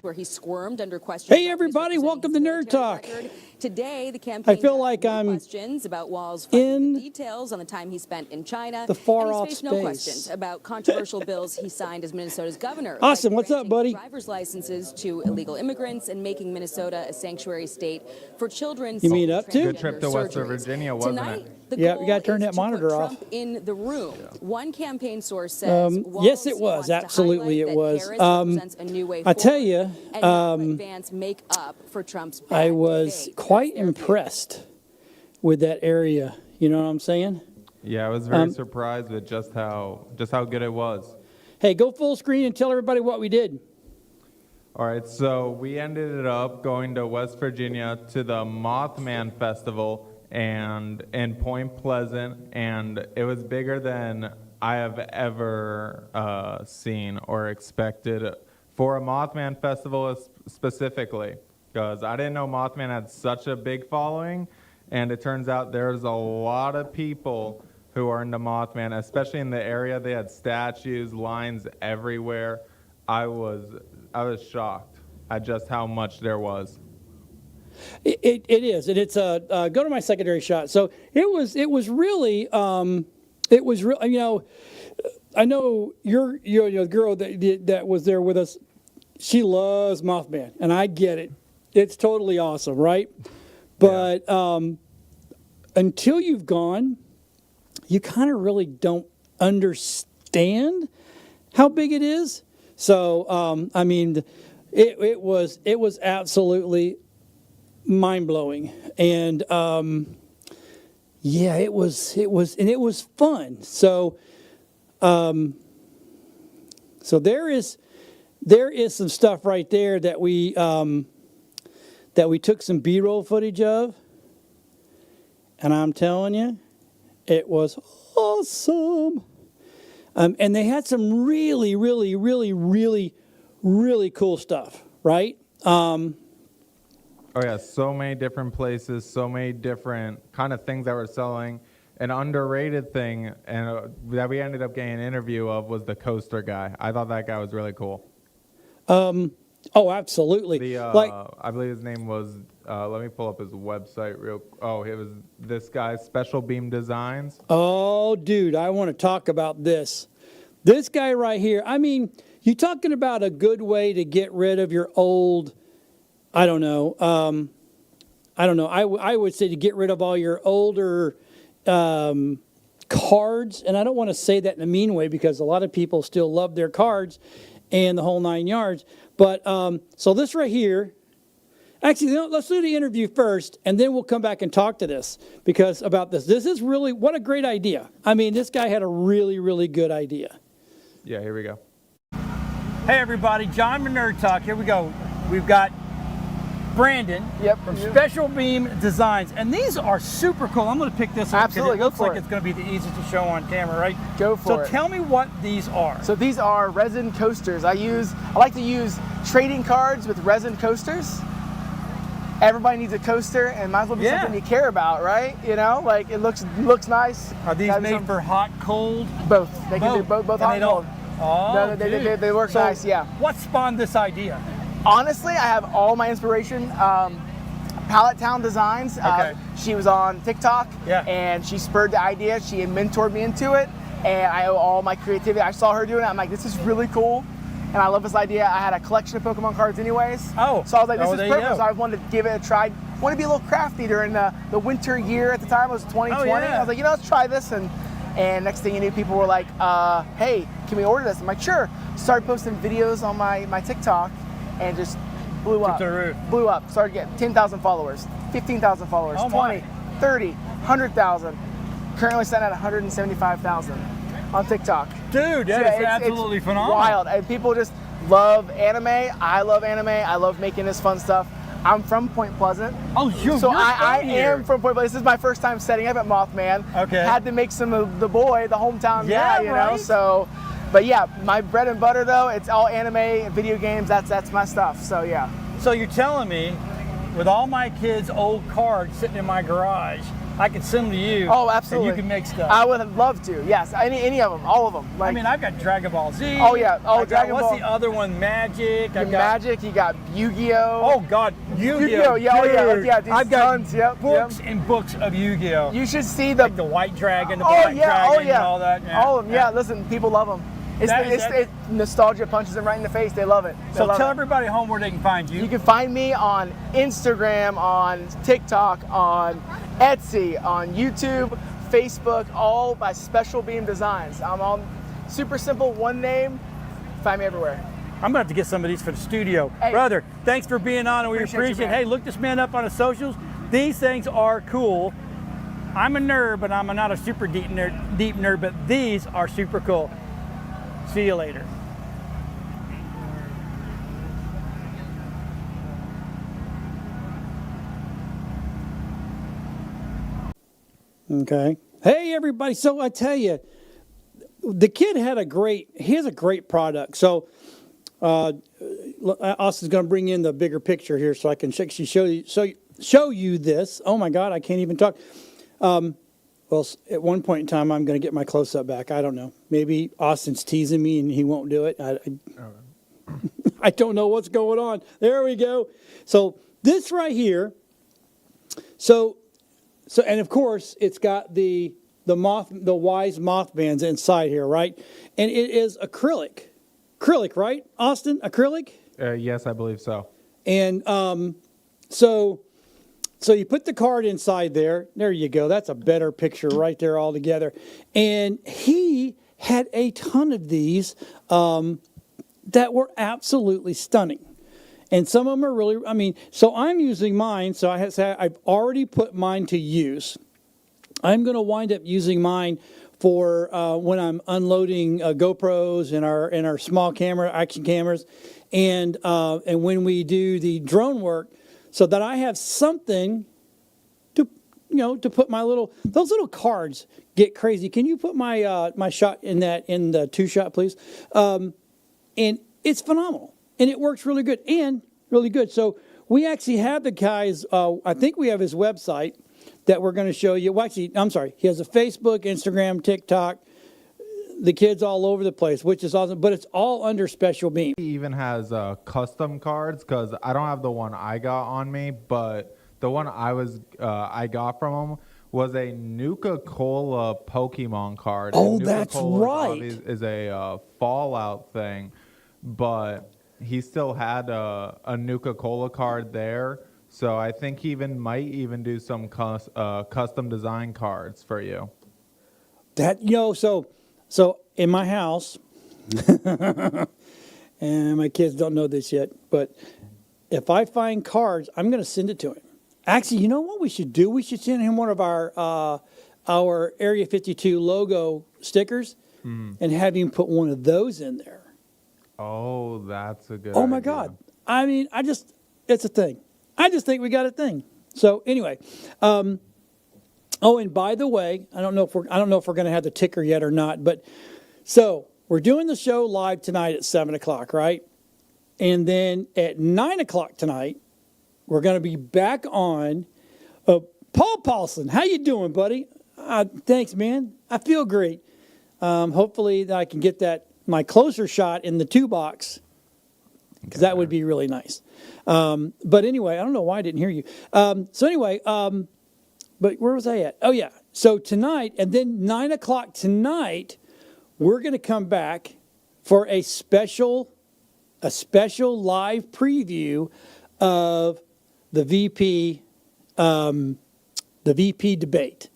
where he squirmed under questions. Hey, everybody, welcome to Nerd Talk. Today, the campaign I feel like I'm questions about Walz finding the details on the time he spent in China. The far-off and he's faced no questions about controversial bills he signed as Minnesota's governor. Awesome. Like what's up, buddy? Driver's licenses to illegal immigrants and making Minnesota a sanctuary state for children. You mean up to? Good trip to West Virginia, wasn't Tonight, it? the Yeah, goal we got to turn is that monitor put off. Trump in the room. One campaign source says Yes, it was. Absolutely, it was. A new way I tell you, and now let Vance make up for Trump's bad I was debate. quite That's their view. impressed with that area. You know what I'm saying? Yeah, I was very surprised with just how good it was. Hey, go full screen and tell everybody what we did. All right, so we ended up going to West Virginia to the Mothman Festival and in Point Pleasant, and it was bigger than I have ever seen or expected for a Mothman Festival specifically, because I didn't know Mothman had such a big following, and it turns out there's a lot of people who are into Mothman, especially in the area. They had statues, lines everywhere. I was shocked at just how much there was. It is, and it's go to my secondary shot. So it was really you know, I know you're the girl that was there with us. She loves Mothman, and I get it. It's totally awesome, right? But until you've gone, you kind of really don't understand how big it is. So I mean, it was absolutely mind-blowing, and yeah, it was fun. So so there is some stuff right there that we took some B-roll footage of, and I'm telling you, it was awesome. And they had some really cool stuff, right? Oh yeah, so many different places, so many different kind of things that were selling. An underrated thing and that we ended up getting an interview of was the coaster guy. I thought that guy was really cool. Oh, absolutely. I believe his name was, let me pull up his website it was this guy, Special Beam Designs. Oh, dude, I want to talk about this. This guy right here, I mean, you talking about a good way to get rid of your old, I don't know, I would say to get rid of all your older cards, and I don't want to say that in a mean way because a lot of people still love their cards and the whole 9 yards. But so this right here, actually, let's do the interview first, and then we'll come back and talk to this because about this. This is really, what a great idea. I mean, this guy had a really good idea. Yeah, here we go. Hey everybody, John from Nerd Talk. Here we go. We've got Brandon from Special Beam Designs, and these are super cool. I'm going to pick this up because it looks like it's going to be the easiest to show on camera, right? Go for it. So tell me what these are. So these are resin coasters. I like to use trading cards with resin coasters. Everybody needs a coaster, and might as well be something you care about, right? You know, like it looks nice. Are these made for hot, cold? Both. They can do both hot and cold. Oh, no, they work nice. Yeah. What spawned this idea? Honestly, I have all my inspiration. Pallet Town Designs. She was on TikTok, and she spurred the idea. She mentored me into it, and I owe all my creativity. I saw her doing it. I'm like, this is really cool, and I love this idea. I had a collection of Pokemon cards anyways. So I was like, this is perfect. So I wanted to give it a try. Want to be a little crafty during the winter year at the time. It was 2020. I was like, let's try this. And next thing you knew, people were like, hey, can we order this? I'm like, sure. Started posting videos on my TikTok, and just blew up. Blew up. Started getting 10,000 followers, 15,000 followers, 20, 30, 100,000. Currently standing at 175,000 on TikTok. Dude, that is absolutely phenomenal. Wild. And people just love anime. I love anime. I love making this fun stuff. I'm from Point Pleasant. Oh, I am from Point Pleasant. This is my first time setting up at Mothman. Okay. Had to make some of the hometown guy, you know. So, but yeah, my bread and butter though, it's all anime, video games. That's my stuff. So yeah. So you're telling me with all my kids' old cards sitting in my garage, I could send them to you. Oh, absolutely. And you can make stuff. I would love to. Yes, any of them, all of them. Like, I mean, I've got Dragon Ball Z. Oh, yeah. Oh, I've got, Dragon what's Ball. the other one? Magic. you Magic. You got Yu-Gi-Oh. Oh God, Yu-Gi-Oh! Yeah, oh, yeah, Dude, yeah, dude, I've got tons, yep, books and books of Yu-Gi-Oh! You should see the. Like the White Dragon, the Oh Black yeah, Dragon, oh yeah, and all that. Yeah. all of them. Yeah, listen, people love them. Nostalgia punches them right in the face. They love it. They So love tell it. everybody home where they can find you. You can find me on Instagram, on TikTok, on Etsy, on YouTube, Facebook, all by Special Beam Designs. I'm on super simple, one name. Find me everywhere. I'm gonna have to get some of these for the studio. Hey. Brother, thanks for being on, and we Appreciate you, appreciate it. man. Hey, look this man up on the socials. These things are cool. I'm a nerd, but I'm not a super deep nerd, but these are super cool. See you later. Okay. Hey everybody. So I tell you, the kid had he has a great product. So Austin's going to bring in the bigger picture here so I can actually show you this. Oh my God, I can't even talk. Well, at one point in time, I'm going to get my close-up back. I don't know. Maybe Austin's teasing me and he won't do it. I don't know what's going on. There we go. So this right here. So and of course it's got the Wyze moth bands inside here, right? And it is acrylic, right, Austin? Acrylic. Yes, I believe so. And so you put the card inside there. There you go. That's a better picture right there altogether. And he had a ton of these that were absolutely stunning. And some of them are really, I mean, so I'm using mine. So I've already put mine to use. I'm going to wind up using mine for when I'm unloading GoPros and our small camera, action cameras, and when we do the drone work, so that I have something to put those little cards get crazy. Can you put my my shot in the 2-shot, please? And it's phenomenal, and it works really good and really good. So we actually have the guys. I think we have his website that we're going to show you. Well, actually, I'm sorry. He has a Facebook, Instagram, TikTok. The kid's all over the place, which is awesome, but it's all under Special Beam. He even has custom cards because I don't have the one I got on me, but the one I got from him was a Nuka-Cola Pokemon card. Oh, And that's Nuka-Cola right. Is a Fallout thing, but he still had a Nuka-Cola card there. So I think he might even do some custom design cards for you. So in my house, and my kids don't know this yet, but if I find cards, I'm going to send it to him. Actually, you know what we should do? We should send him one of our Area 52 logo stickers and have him put one of those in there. Oh, that's a good Oh my idea. God. I mean, it's a thing. I just think we got a thing. So anyway, oh, and by the way, I don't know if we're going to have the ticker yet or not, but so we're doing the show live tonight at 7:00, right? And then at 9:00 tonight, we're going to be back on. Paul Paulson, how you doing, buddy? Thanks, man. I feel great. Hopefully that I can get my closer shot in the 2-box, because that would be really nice. But anyway, I don't know why I didn't hear you. So anyway, but where was I at? Oh yeah. So tonight, and then 9:00 tonight, we're going to come back for a special live preview of the VP debate,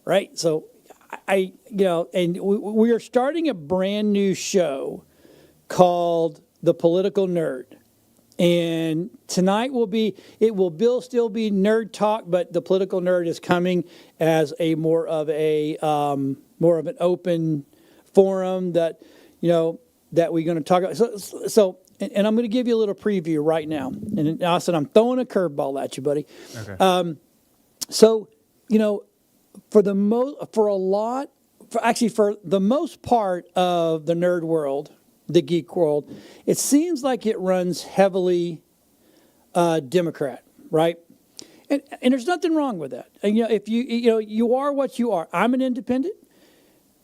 right? So and we are starting a brand new show called The Political Nerd. And tonight will still be nerd talk, but the Political Nerd is coming as a more of an open forum that we're going to talk about. So and I'm going to give you a little preview right now. And Austin, I'm throwing a curveball at you, buddy. Okay. So for the most part of the nerd world, the geek world, it seems like it runs heavily Democrat, right? And there's nothing wrong with that. And, if you are what you are. I'm an independent.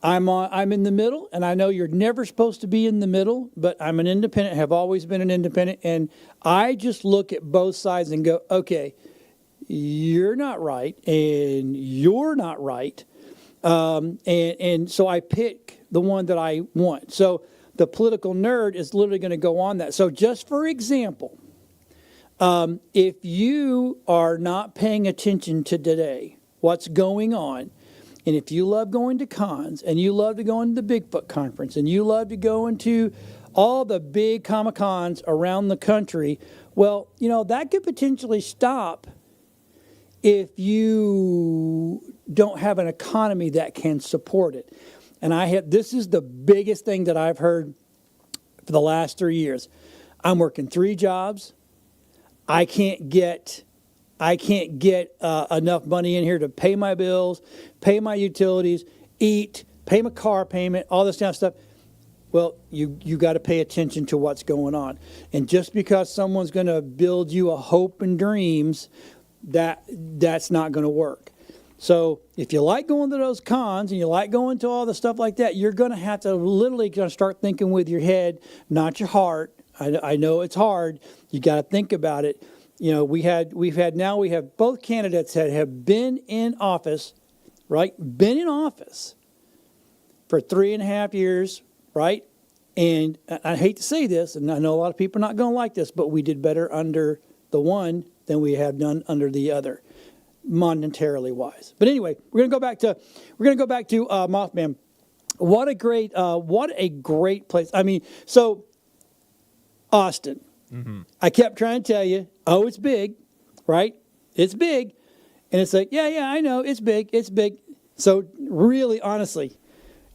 I'm in the middle, and I know you're never supposed to be in the middle, but I'm an independent, have always been an independent, and I just look at both sides and go, okay, you're not right, and you're not right, and so I pick the one that I want. So the political nerd is literally going to go on that. So just for example, if you are not paying attention to today, what's going on, and if you love going to cons, and you love to go into the Bigfoot conference, and you love to go into all the big Comic-Cons around the country, well, that could potentially stop if you don't have an economy that can support it. And this is the biggest thing that I've heard for the last 3 years. I'm working 3 jobs. I can't get enough money in here to pay my bills, pay my utilities, eat, pay my car payment, all this kind of stuff. Well, you got to pay attention to what's going on. And just because someone's going to build you a hope and dreams, that's not going to work. So if you like going to those cons and you like going to all the stuff like that, you're going to have to literally start thinking with your head, not your heart. I know it's hard. You got to think about it. We have both candidates that have been in office, right? Been in office for 3.5 years, right? And I hate to say this, and I know a lot of people are not going to like this, but we did better under the one than we have done under the other, monetarily wise. But anyway, we're going to go back to Mothman. What a great place. I mean, so Austin. Mm-hmm. I kept trying to tell you, oh, it's big, right? It's big. And it's like, yeah, I know, it's big. So really, honestly,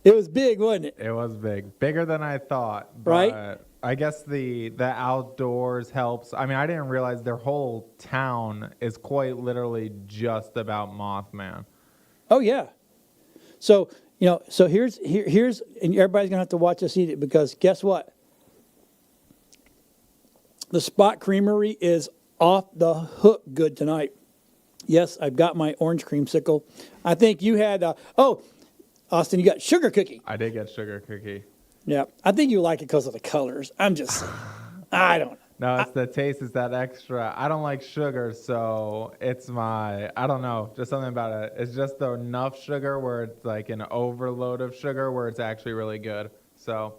it was big, wasn't it? It was big. Bigger than I thought. But right? I guess the outdoors helps. I mean, I didn't realize their whole town is quite literally just about Mothman. Oh, yeah. So, here's, and everybody's going to have to watch us eat it, because guess what? The Spot Creamery is off the hook good tonight. Yes, I've got my orange creamsicle. I think you had, Austin, you got sugar cookie. I did get sugar cookie. Yeah, I think you like it because of the colors. I'm just saying. I don't know. No, it's the taste is that extra. I don't like sugar, so it's I don't know, just something about it. It's just enough sugar where it's like an overload of sugar where it's actually really good. So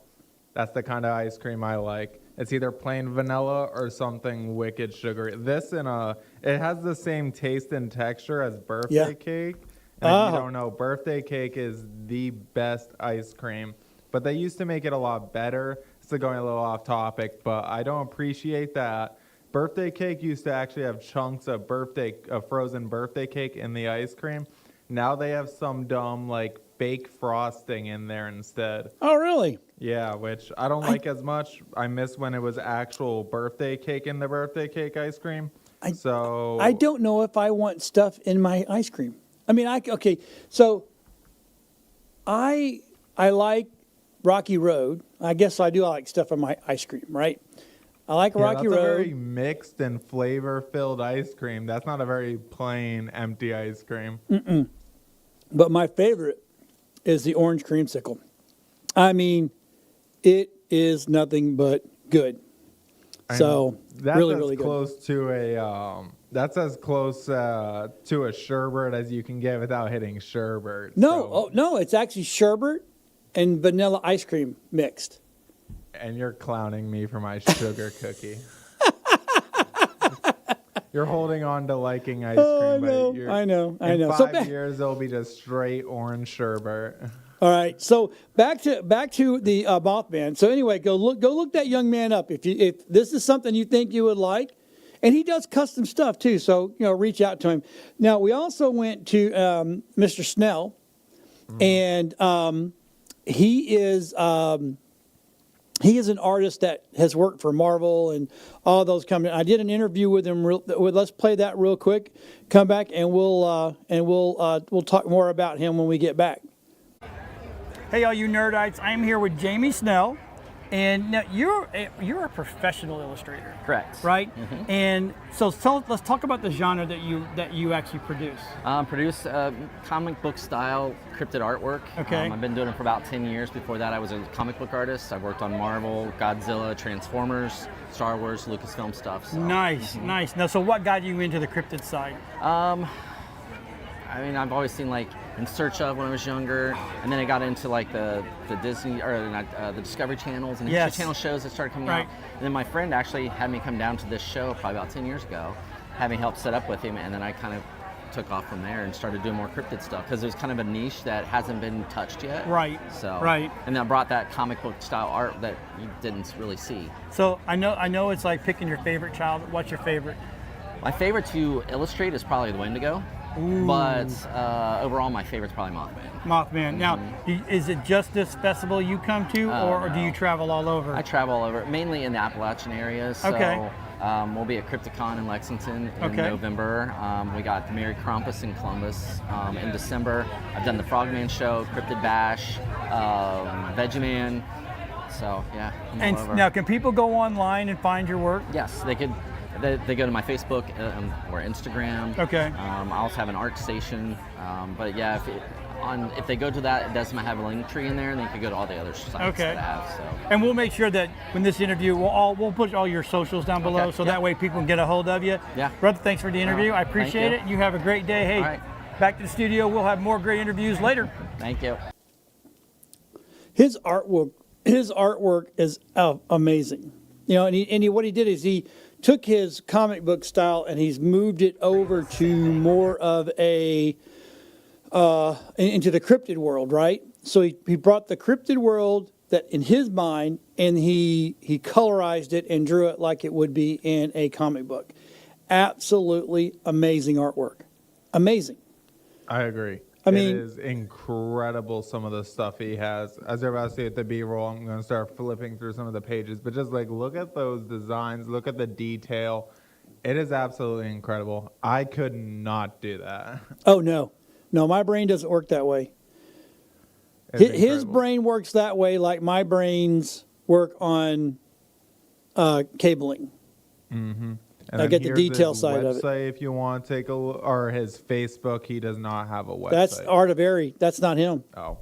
that's the kind of ice cream I like. It's either plain vanilla or something wicked sugary. It has the same taste and texture as birthday cake. And if you don't know, birthday cake is the best ice cream. But they used to make it a lot better. So going a little off topic, but I don't appreciate that. Birthday cake used to actually have chunks of frozen birthday cake in the ice cream. Now they have some dumb fake frosting in there instead. Oh, really? Yeah, which I don't like as much. I miss when it was actual birthday cake in the birthday cake ice cream. I don't know if I want stuff in my ice cream. I mean, so I like Rocky Road. I guess I like stuff in my ice cream, right? I like Rocky Road. That's a very mixed and flavor-filled ice cream. That's not a very plain, empty ice cream. Mm-mm. But my favorite is the orange creamsicle. I mean, it is nothing but good. So really close good. To that's as close to a sherbet as you can get without hitting sherbet. No, it's actually sherbet and vanilla ice cream mixed. And you're clowning me for my sugar cookie. You're holding on to liking ice cream, but I know. In 5 years, it'll be just straight orange sherbet. All right, so back to the Mothman. So anyway, go look that young man up if this is something you think you would like, and he does custom stuff too. So reach out to him. Now we also went to Mr. Snell, and he is an artist that has worked for Marvel and all those companies. I did an interview with him. Let's play that real quick. Come back and we'll talk more about him when we get back. Hey, all you nerdites! I'm here with Jamie Snell, And now you're a professional illustrator, Correct. right? And so let's talk about the genre that you actually produce. Produce comic book style cryptid artwork. Okay. I've been doing it for about 10 years. Before that, I was a comic book artist. I worked on Marvel, Godzilla, Transformers, Star Wars, Lucasfilm stuff. So. Nice. Now, so what got you into the cryptid side? I mean, I've always seen like In Search Of when I was younger, and then I got into like the Disney or not, the Discovery Channels and Yes. History Channel shows that started coming Right. out. And then my friend actually had me come down to this show probably about 10 years ago, had me help set up with him, and then I kind of took off from there and started doing more cryptid stuff because it was kind of a niche that hasn't been touched yet. Right. So. Right. And that brought that comic book style art that you didn't really see. So I know it's like picking your favorite child. What's your favorite? My favorite to illustrate is probably the Wendigo. But overall, my favorite's probably Mothman. Mothman. Now, is it just this festival you come to, or do you travel all over? I travel all over, mainly in the Appalachian area. So, Okay. We'll be at Crypticon in Lexington in Okay. November. We got the Merry Krampus in Columbus in December. I've done the Frogman Show, Cryptid Bash, Vegeman. So yeah, I'm all over. And now, can people go online and find your work? Yes, they could. They go to my Facebook or Instagram. Okay. I also have an art station. But yeah, if they go to that, it doesn't have a link tree in there, and they could go to all the other sites Okay. that I have. So. And we'll make sure that when this interview, we'll put all your socials down below, Okay. so Yeah. that way people can get a hold of you. Yeah. Brother, thanks for the interview. I Thank appreciate you. it. You have a great day. Hey, All right. back to the studio. We'll have more great interviews later. Thank you. His artwork is amazing. You know, and what he did is he took his comic book style and he's moved it over to more of a into the cryptid world, right? So he brought the cryptid world that in his mind, and he colorized it and drew it like it would be in a comic book. Absolutely amazing artwork. Amazing. I agree. I mean- it is incredible some of the stuff he has. As you're about to see at the B-roll, I'm going to start flipping through some of the pages, but just like look at those designs, look at the detail. It is absolutely incredible. I could not do that. Oh, no. No, my brain doesn't work that way. It's His incredible. brain works that way like my brains work on cabling. And I then get the here's detail his side of it. website if you want to take a look, or his Facebook. He does not have a website. That's Art of Airy. That's not him. Oh.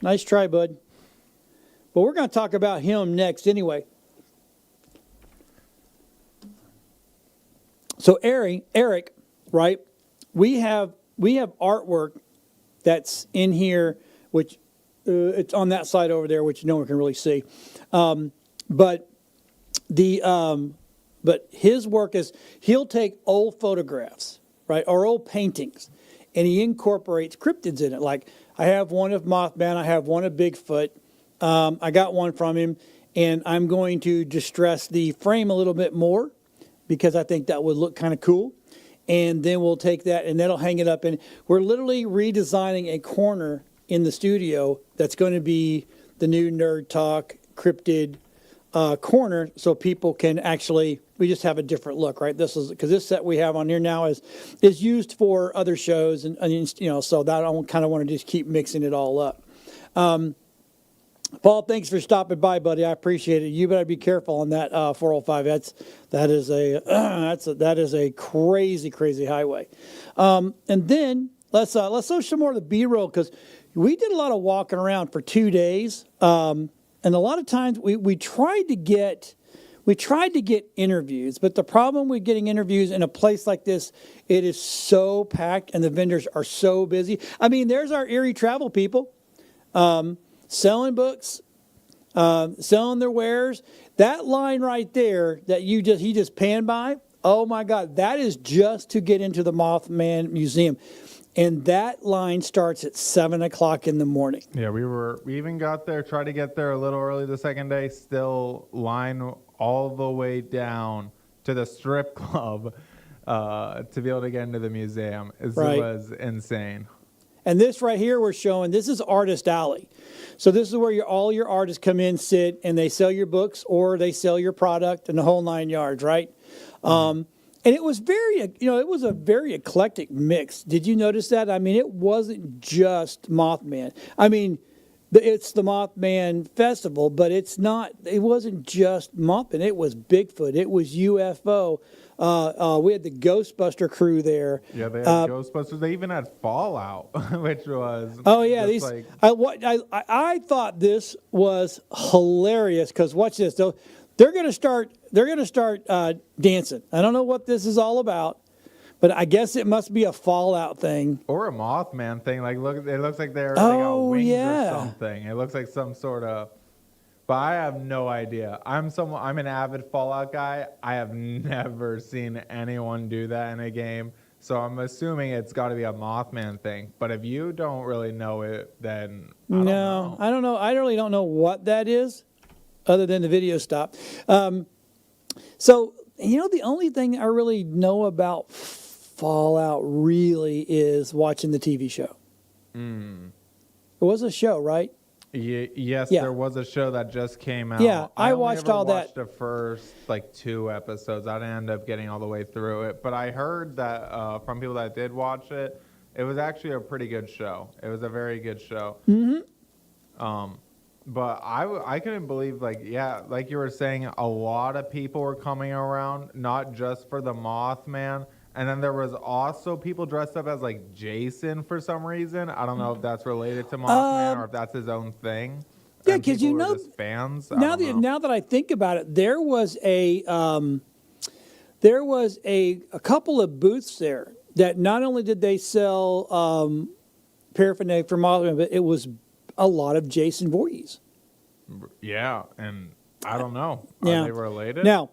Nice try, bud. Well, we're going to talk about him next anyway. So Eric, right? We have artwork that's in here, which it's on that side over there, which no one can really see. But his work is he'll take old photographs, right, or old paintings, and he incorporates cryptids in it. Like I have one of Mothman, I have one of Bigfoot. I got one from him, and I'm going to distress the frame a little bit more because I think that would look kind of cool. And then we'll take that and that'll hang it up. And we're literally redesigning a corner in the studio that's going to be the new Nerd Talk cryptid corner, so people can actually, we just have a different look, right? This is because this set we have on here now is used for other shows, and you know, so that I kind of want to just keep mixing it all up. Paul, thanks for stopping by, buddy. I appreciate it. You better be careful on that 405. That is a crazy highway. And then let's show some more of the B-roll because we did a lot of walking around for 2 days. And a lot of times we tried to get interviews, but the problem with getting interviews in a place like this, it is so packed and the vendors are so busy. I mean, there's our Erie travel people selling books, selling their wares. That line right there that he just panned by, oh my God, that is just to get into the Mothman Museum. And that line starts at 7 o'clock in the morning. Yeah, we even got there, tried to get there a little early the second day, still line all the way down to the strip club to be able to get into the museum. It was insane. And this right here we're showing, this is Artist Alley. So this is where all your artists come in, sit, and they sell your books or they sell your product and the whole 9 yards, right? And it was a very eclectic mix. Did you notice that? I mean, it wasn't just Mothman. I mean, It's the Mothman Festival, but it's not. It wasn't just Mothman. It was Bigfoot. It was UFO. We had the Ghostbuster crew there. Yeah, they had Ghostbusters. They even had Fallout, which was just like I thought this was hilarious because watch this. They're gonna start dancing. I don't know what this is all about, but I guess it must be a Fallout thing. or a Mothman thing. Like, look, it looks like they got Oh, wings yeah. or something. It looks like some sort of. But I have no idea. I'm an avid Fallout guy. I have never seen anyone do that in a game. So I'm assuming it's got to be a Mothman thing. But if you don't really know it, then I don't know. I don't know. I really don't know what that is, other than the video stopped. So the only thing I really know about Fallout really is watching the TV show. It was a show, right? Yes, Yeah. there was a show that just came out. Yeah, I only watched ever all that. watched the first 2 episodes. I didn't end up getting all the way through it, but I heard that from people that did watch it, it was actually a pretty good show. It was a very good show. But I couldn't believe like you were saying, a lot of people were coming around, not just for the Mothman. And then there was also people dressed up as like Jason for some reason. I don't know if that's related to Mothman or if that's his own thing. Yeah, And because people were just fans. I don't know. now that I think about it, there was a couple of booths there that not only did they sell paraphernalia for Mothman, but it was a lot of Jason Voorhees. Yeah, and I don't know. Yeah. Are they related? Now,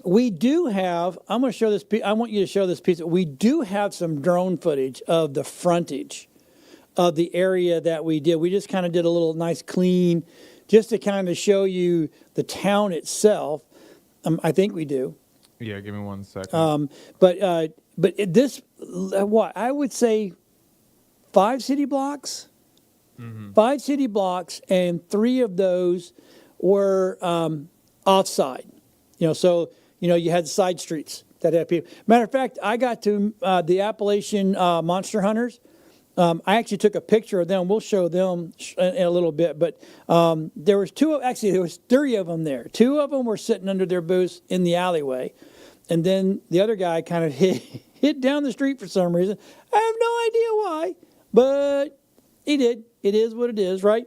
we do have, I'm going to show this, I want you to show this piece. We do have some drone footage of the frontage of the area that we did. We just kind of did a little nice clean, just to kind of show you the town itself. I think we do. Yeah, give me 1 second. But this, what, I would say 5 city blocks? 5 city blocks, and 3 of those were offside. You had side streets that had people. Matter of fact, I got to the Appalachian Monster Hunters. I actually took a picture of them. We'll show them in a little bit. But there was 3 of them there. 2 of them were sitting under their booths in the alleyway. And then the other guy kind of hid down the street for some reason. I have no idea why, but he did. It is what it is, right?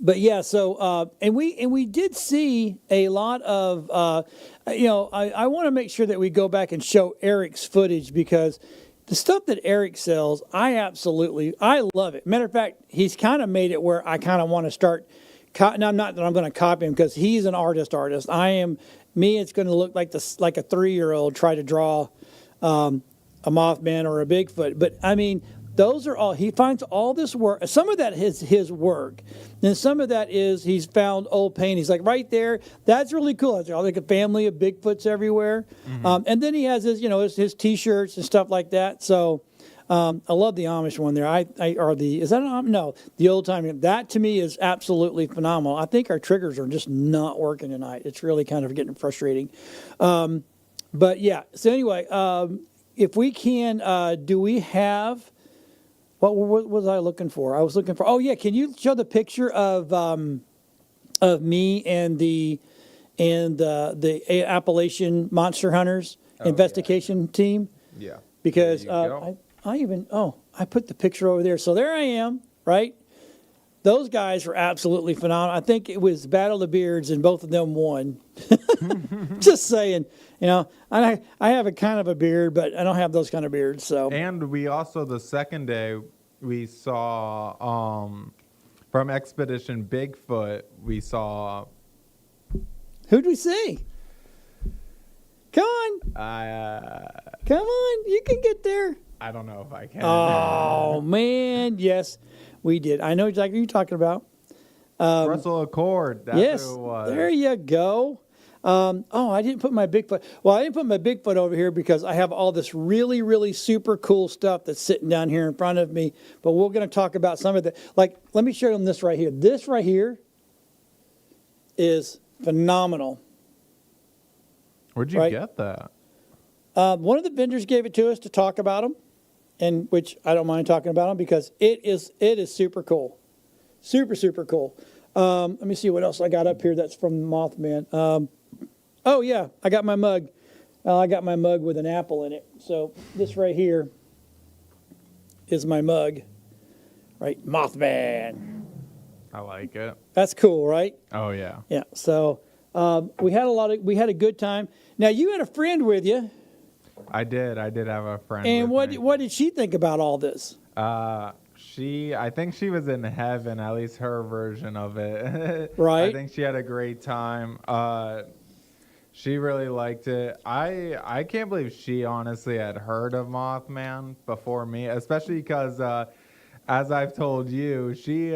But yeah, so and we did see a lot of I want to make sure that we go back and show Eric's footage, because the stuff that Eric sells, I love it. Matter of fact, he's kind of made it where I kind of want to start. Now, not that I'm going to copy him, because he's an artist. I am me. It's going to look like a 3-year-old try to draw a Mothman or a Bigfoot. But I mean, those are all, he finds all this work. Some of that is his work. And some of that is he's found old paintings. Like right there, that's really cool. It's like a family of Bigfoots everywhere. And then he has his T-shirts and stuff like that. So I love the Amish one there. The old time. That to me is absolutely phenomenal. I think our triggers are just not working tonight. It's really kind of getting frustrating. But yeah, so anyway, if we can, do we have... What was I looking for? I was looking for. Oh yeah, can you show the picture of me and the Appalachian Monster Hunters investigation team? Yeah. Because There you go. I put the picture over there. So there I am, right? Those guys were absolutely phenomenal. I think it was Battle of the Beards, and both of them won. Just saying, I have a kind of a beard, but I don't have those kind of beards. So. And we also, the second day, we saw from Expedition Bigfoot, we saw. Who'd we see? Come on. Come on. You can get there. I don't know if I can. Oh, man. Yes, we did. I know exactly what you're talking about. Russell Accord. That's Yes. who it was. There you go. I didn't put my Bigfoot. Well, I didn't put my Bigfoot over here because I have all this really, really super cool stuff that's sitting down here in front of me. But we're going to talk about some of the, like, let me show them this right here. This right here is phenomenal. Where'd you get that? One of the vendors gave it to us to talk about them, and which I don't mind talking about them because it is super cool. Super, super cool. Let me see what else I got up here that's from Mothman. Oh, yeah, I got my mug. I got my mug with an apple in it. So this right here is my mug. Right, Mothman. I like it. That's cool, right? Oh yeah. Yeah. So we had a good time. Now you had a friend with you, I did have a friend. and with me. what did she think about all this? I think she was in heaven, at least her version of it. Right. I think she had a great time. She really liked it. I can't believe she honestly had heard of Mothman before me, especially because, as I've told you, she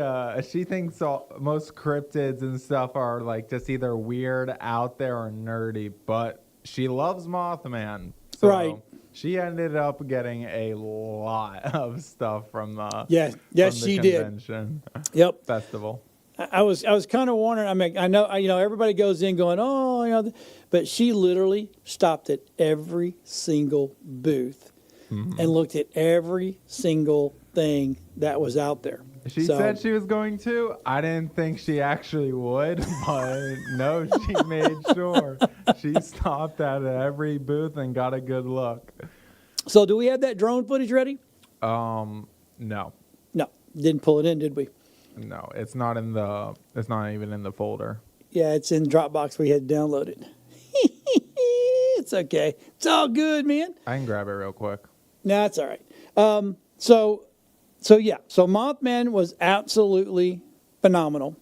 thinks most cryptids and stuff are like just either weird, out there, or nerdy. But she loves Mothman. So Right. She ended up getting a lot of stuff from the Yes, from the she did. convention Yep. festival. I was kind of wondering. I mean, I know everybody goes in going, oh, but she literally stopped at every single booth and looked at every single thing that was out there. She So- said she was going to. I didn't think she actually would, but no, she made sure. She stopped at every booth and got a good look. So do we have that drone footage ready? No, No, didn't pull it in, did we? no, it's not even in the folder. Yeah, it's in Dropbox. We had downloaded. It's okay. It's all good, man. I can grab it real quick. No, it's all right. So yeah. So Mothman was absolutely phenomenal.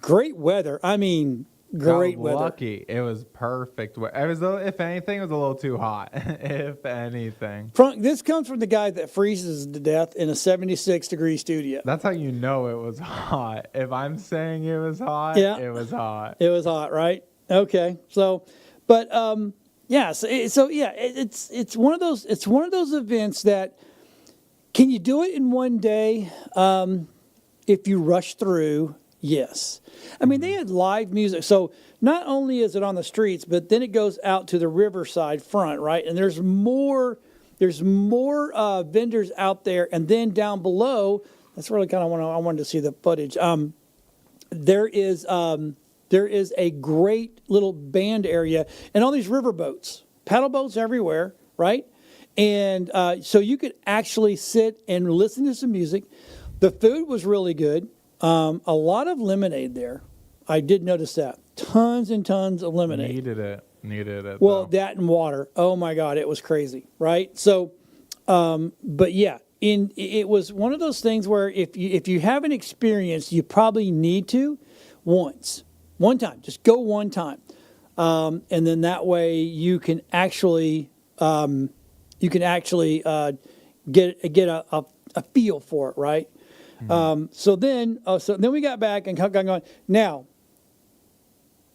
Great weather. I mean, great Got weather. lucky. It was perfect. It was, if anything, it was a little too hot. If anything. This comes from the guy that freezes to death in a 76-degree studio. That's how you know it was hot. If I'm saying it was hot, Yeah. it was hot. It was hot, right? Okay. So, but yeah. It's one of those. It's one of those events that can you do it in one day? If you rush through, yes. I mean, they had live music. So not only is it on the streets, but then it goes out to the riverside front, right? And there's more vendors out there. And then down below, that's really kind of what I wanted to see the footage. There is a great little band area and all these river boats, paddle boats everywhere, right? And so you could actually sit and listen to some music. The food was really good. A lot of lemonade there. I did notice that. Tons and tons of lemonade. Needed it. Well, though. that and water. Oh my God, it was crazy, right? So, but yeah, it was one of those things where if you haven't experienced, you probably need to one time, just go one time, and then that way you can actually get a feel for it, right? So then we got back and got going. Now,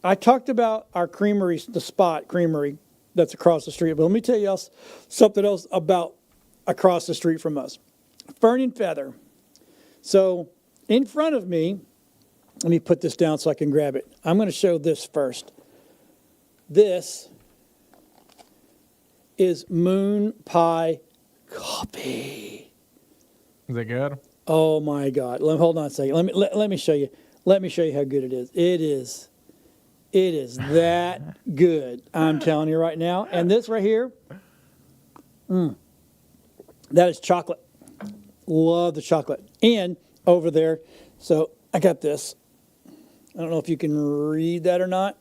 I talked about our creamery, the Spot Creamery that's across the street. But let me tell you something else about across the street from us. Fern and Feather. So in front of me, let me put this down so I can grab it. I'm going to show this first. This is Moon Pie Coffee. Is it good? Oh my God! Hold on a second. Let me show you. Let me show you how good it is. It is that good. I'm telling you right now. And this right here, that is chocolate. Love the chocolate. And over there, so I got this. I don't know if you can read that or not.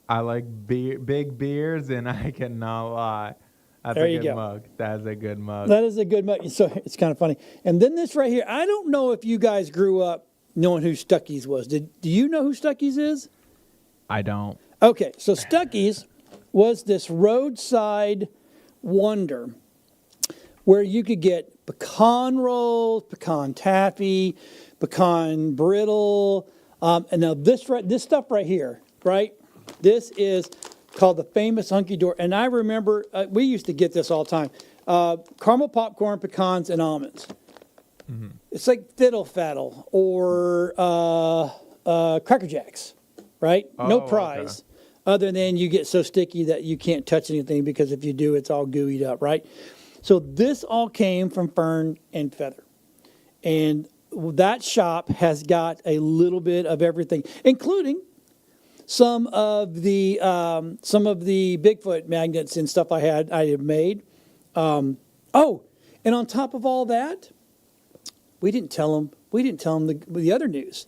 I like big beers, and I cannot lie. That's There a you good go. mug. That is a good mug. That is a good mug. So it's kind of funny. And then this right here, I don't know if you guys grew up knowing who Stuckey's was. Do you know who Stuckey's is? I don't. Okay, so Stuckey's was this roadside wonder where you could get pecan rolls, pecan taffy, pecan brittle, and now this stuff right here, right? This is called the famous Hunky Dory, and I remember we used to get this all the time: caramel popcorn, pecans, and almonds. Mm-hmm. It's like Fiddle Faddle or Cracker Jacks, right? No Oh, prize, okay. other than you get so sticky that you can't touch anything because if you do, it's all gooeyed up, right? So this all came from Fern and Feather. And that shop has got a little bit of everything, including some of the Bigfoot magnets and stuff I had made. And on top of all that, we didn't tell them the other news.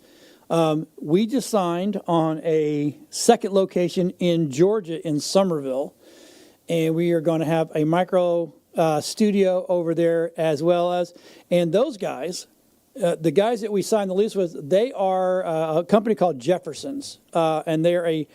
We just signed on a second location in Georgia in Summerville, and we are going to have a micro studio over there as well as, and those guys, the guys that we signed the lease with, they are a company called Jefferson's, and they're a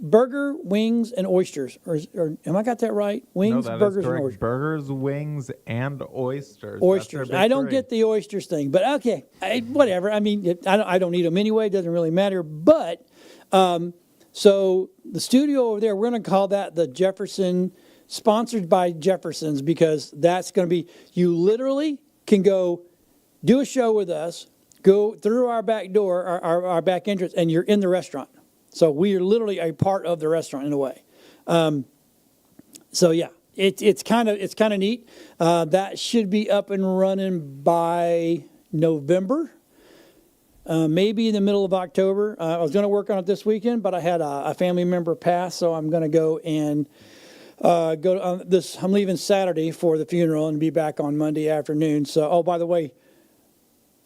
burger, wings, and oysters. Or am I got that right? Wings, No, that is burgers, and correct. oysters. Burgers, wings, and oysters. Oysters. That's their I big don't three. get the oysters thing, but okay, whatever. I mean, I don't eat them anyway. It doesn't really matter. But so the studio over there, we're going to call that the Jefferson, sponsored by Jefferson's, because that's going to be, you literally can go do a show with us, go through our back door, our back entrance, and you're in the restaurant. So we are literally a part of the restaurant in a way. So yeah, it's kind of neat. That should be up and running by November, maybe in the middle of October. I was going to work on it this weekend, but I had a family member pass, so I'm going to go and go to this. I'm leaving Saturday for the funeral and be back on Monday afternoon. So, oh, by the way,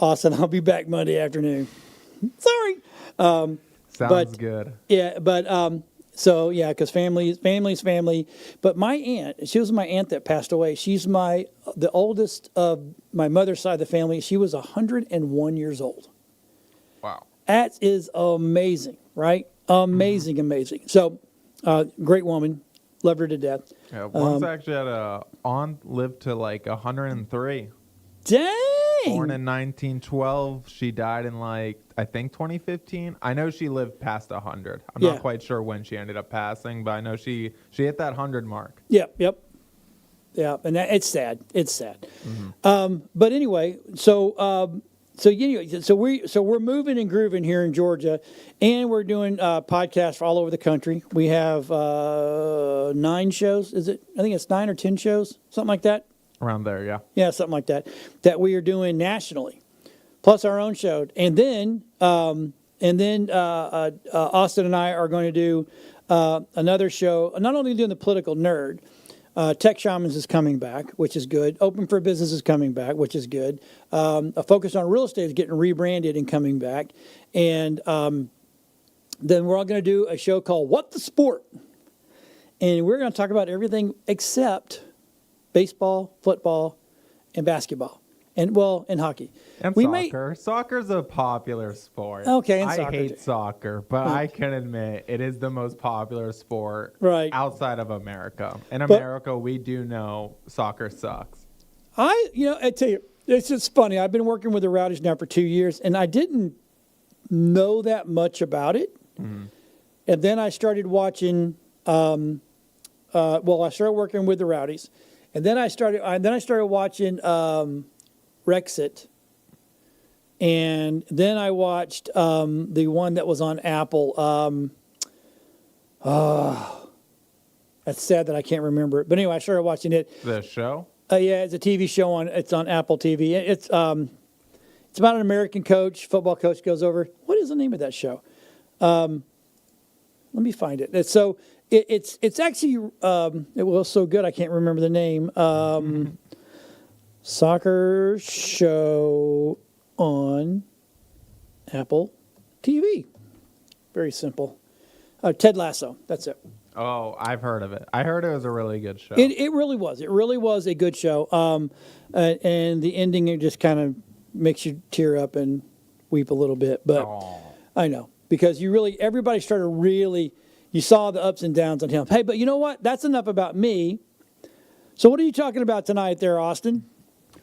Austin, I'll be back Monday afternoon. Sorry. Sounds good. Yeah, but so yeah, because family's family. But my aunt, she was my aunt that passed away. She's the oldest of my mother's side of the family. She was 101 years old. Wow. That is amazing, right? Amazing, amazing. So, great woman, loved her to death. Yeah, once actually had a aunt lived to like 103. Dang. Born in 1912. She died in I think 2015. I know she lived past 100. I'm Yeah. not quite sure when she ended up passing, but I know she hit that 100 mark. Yep. Yeah, and it's sad. It's sad. But anyway, so we're moving and grooving here in Georgia, and we're doing podcasts all over the country. We have 9 shows. Is it? I think it's 9 or 10 shows, something like that. Around there, yeah. Yeah, something like that. That we are doing nationally, plus our own show, and then Austin and I are going to do another show. Not only doing the political nerd. Tech Shamans is coming back, which is good. Open for Business is coming back, which is good. A focus on real estate is getting rebranded and coming back. And then we're all going to do a show called What the Sport. And we're going to talk about everything except baseball, football, and basketball. And hockey. And soccer. Soccer's a popular sport. Okay, and I soccer hate too. soccer, but I can admit it is the most popular sport Right. outside of America. In America, we do know soccer sucks. I tell you, it's just funny. I've been working with the Rowdies now for 2 years, and I didn't know that much about it. And then I started watching. I started working with the Rowdies, and then I started watching Rexit, and then I watched the one that was on Apple. That's sad that I can't remember it, but anyway, I started watching it. The show? Yeah, it's a TV show it's on Apple TV. It's about an American coach, football coach goes over. What is the name of that show? Let me find it. It's actually it was so good I can't remember the name. Soccer show on Apple TV. Very simple. Ted Lasso. That's it. Oh, I've heard of it. I heard it was a really good show. It really was. It really was a good show. And the ending, it just kind of makes you tear up and weep a little bit. But I know, because everybody started really, you saw the ups and downs on him. Hey, but you know what? That's enough about me. So what are you talking about tonight there, Austin?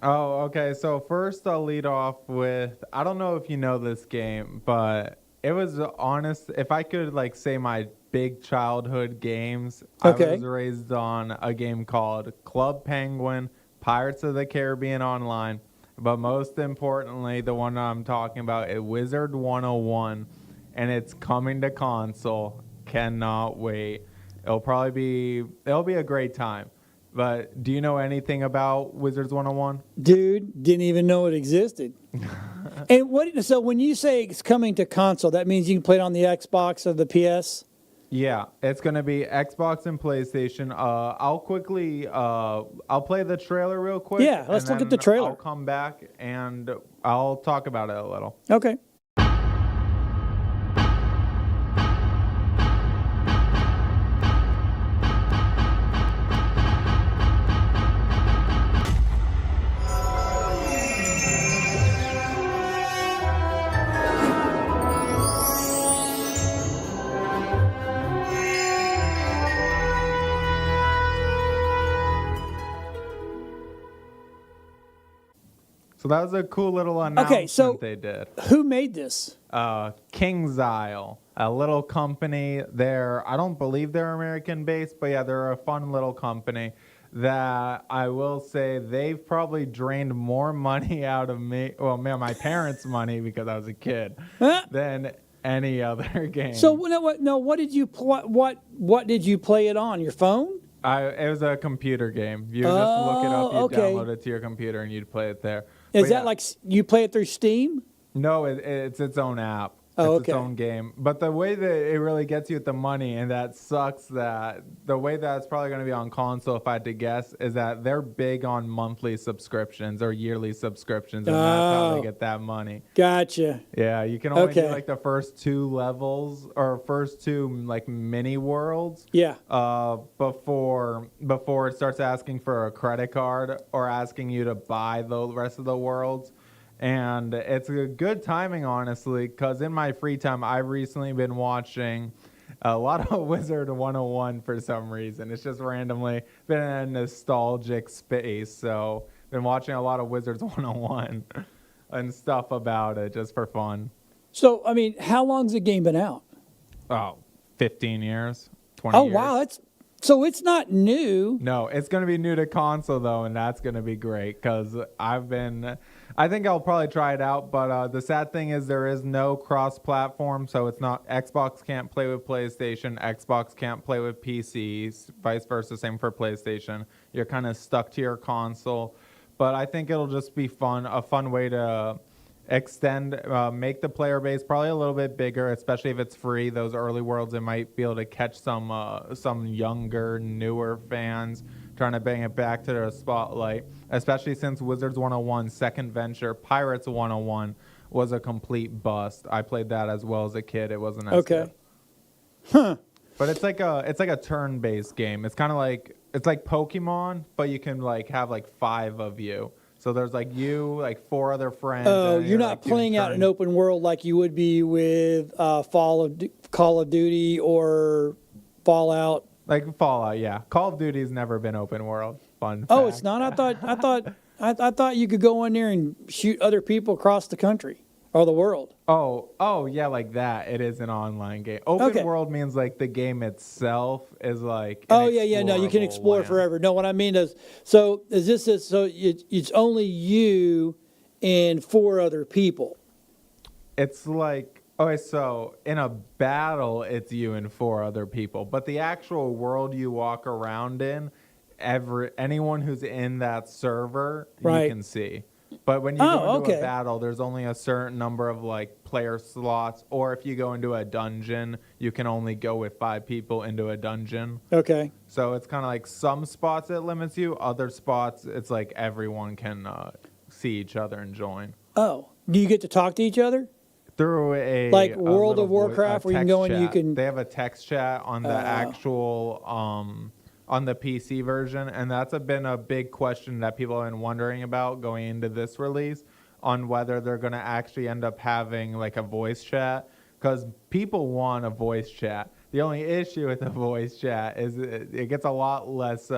Oh, okay. So first I'll lead off with, I don't know if you know this game, but it was honest. If I could say my big childhood games, Okay. I was raised on a game called Club Penguin, Pirates of the Caribbean Online. But most importantly, the one I'm talking about is Wizard 101, and it's coming to console. Cannot wait. It'll be a great time. But do you know anything about Wizards 101? Dude, didn't even know it existed. And so when you say it's coming to console, that means you can play it on the Xbox or the PS? Yeah, it's going to be Xbox and PlayStation. I'll play the trailer real quick. Yeah, let's and look at the then trailer. I'll come back and I'll talk about it a little. Okay. So that was a cool little announcement they did. Who made this? King's Isle, a little company. I don't believe they're American based, but yeah, they're a fun little company that I will say they've probably drained more money out of me, my parents' money because I was a kid, than any other game. So what did you what did you play it on? Your phone? It was a computer game. You just look it up, you download it to your computer, and you'd play it there. Is that like you play it through Steam? No, it's its own app. Oh, it's its own game. But the way that it really gets you with the money, and that sucks, that the way that it's probably going to be on console, if I had to guess, is that they're big on monthly subscriptions or yearly subscriptions, and that's how they get that money. Gotcha. Yeah, you can only do like the first 2 levels or first 2 like mini worlds. Yeah. Before it starts asking for a credit card or asking you to buy the rest of the worlds. And it's a good timing, honestly, because in my free time, I've recently been watching a lot of Wizard 101 for some reason. It's just randomly been in a nostalgic space. So been watching a lot of Wizards 101 and stuff about it just for fun. So, I mean, how long's the game been out? 15 years, 20 years. Oh, wow. So it's not new. No, it's going to be new to console, though, and that's going to be great because I think I'll probably try it out, but the sad thing is there is no cross-platform, so it's not Xbox can't play with PlayStation, Xbox can't play with PCs, vice versa, same for PlayStation. You're kind of stuck to your console, but I think it'll just be a fun way to extend, make the player base probably a little bit bigger, especially if it's free. Those early worlds, it might be able to catch some younger, newer fans trying to bring it back to their spotlight, especially since Wizards 101's second venture, Pirates 101, was a complete bust. I played that as well as a kid. It wasn't as good. Huh. But it's like a turn-based game. It's kind of like Pokemon, but you can like have like 5 of you. So there's like you, like 4 other friends. Oh, you're not playing out an open world like you would be with Call of Duty or Fallout. Like Fallout, yeah. Call of Duty's never been open world. Fun. Oh, fact. it's not. I thought you could go in there and shoot other people across the country or the world. Oh, yeah, like that. It is an online game. Open world means like the game itself is like. Oh yeah. No, you can explore land. forever. No, what I mean is, so is this? So it's only you and 4 other people. It's like. Okay, so in a battle, it's you and 4 other people, but the actual world you walk around in, anyone who's in that server, you can see. But when you go into a battle, there's only a certain number of like player slots, or if you go into a dungeon, you can only go with 5 people into a dungeon. Okay. So it's kind of like some spots it limits you, other spots it's like everyone can see each other and join. Oh, do you get to talk to each other? Through like World of Warcraft, where you can go and you can. They have a text chat on the actual on the PC version, and that's been a big question that people have been wondering about going into this release, on whether they're going to actually end up having like a voice chat, because people want a voice chat. The only issue with the voice chat is it gets a lot less